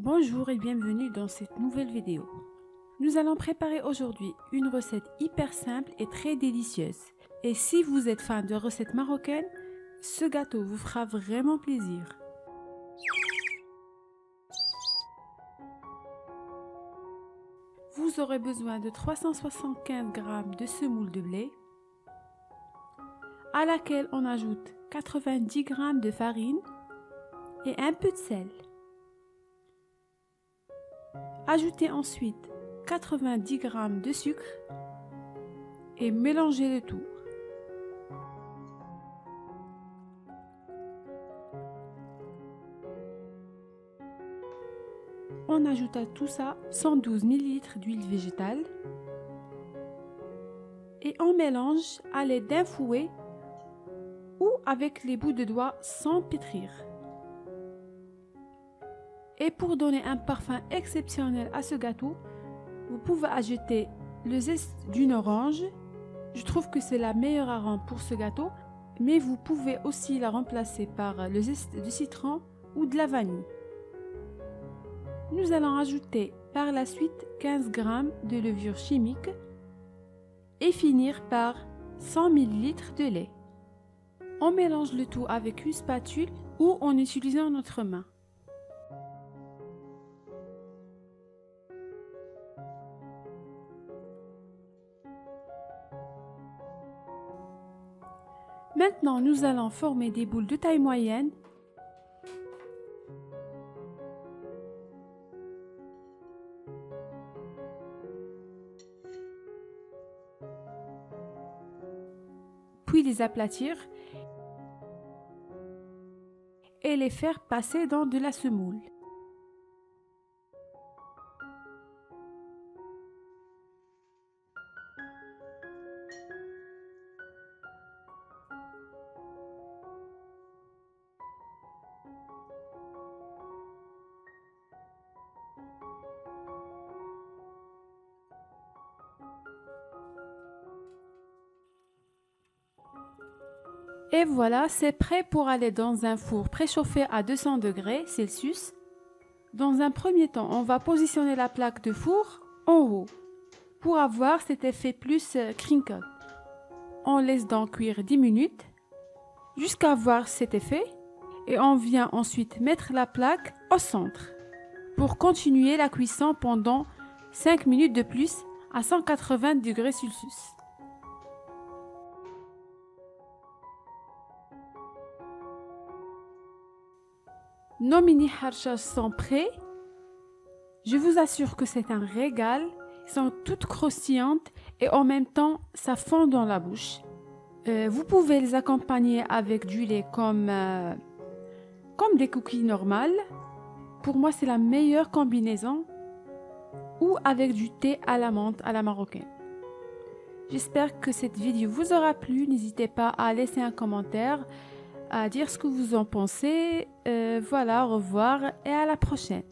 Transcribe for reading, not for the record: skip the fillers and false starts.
Bonjour et bienvenue dans cette nouvelle vidéo. Nous allons préparer aujourd'hui une recette hyper simple et très délicieuse. Et si vous êtes fan de recettes marocaines, ce gâteau vous fera vraiment plaisir. Vous aurez besoin de 375 g de semoule de blé, à laquelle on ajoute 90 g de farine et un peu de sel. Ajoutez ensuite 90 g de sucre et mélangez le tout. On ajoute à tout ça 112 ml d'huile végétale et on mélange à l'aide d'un fouet ou avec les bouts de doigts sans pétrir. Et pour donner un parfum exceptionnel à ce gâteau, vous pouvez ajouter le zeste d'une orange. Je trouve que c'est la meilleure arôme pour ce gâteau, mais vous pouvez aussi la remplacer par le zeste de citron ou de la vanille. Nous allons ajouter par la suite 15 g de levure chimique et finir par 100 ml de lait. On mélange le tout avec une spatule ou en utilisant notre main. Maintenant, nous allons former des boules de taille moyenne. Puis les aplatir et les faire passer dans de la semoule. Et voilà, c'est prêt pour aller dans un four préchauffé à 200 degrés Celsius. Dans un premier temps, on va positionner la plaque de four en haut pour avoir cet effet plus crinkle. On laisse donc cuire 10 minutes jusqu'à avoir cet effet et on vient ensuite mettre la plaque au centre pour continuer la cuisson pendant 5 minutes de plus à 180 degrés Celsius. Nos mini harchas sont prêts. Je vous assure que c'est un régal. Ils sont toutes croustillantes et en même temps, ça fond dans la bouche. Vous pouvez les accompagner avec du lait comme des cookies normales. Pour moi, c'est la meilleure combinaison. Ou avec du thé à la menthe à la marocaine. J'espère que cette vidéo vous aura plu. N'hésitez pas à laisser un commentaire, à dire ce que vous en pensez. Voilà, au revoir et à la prochaine.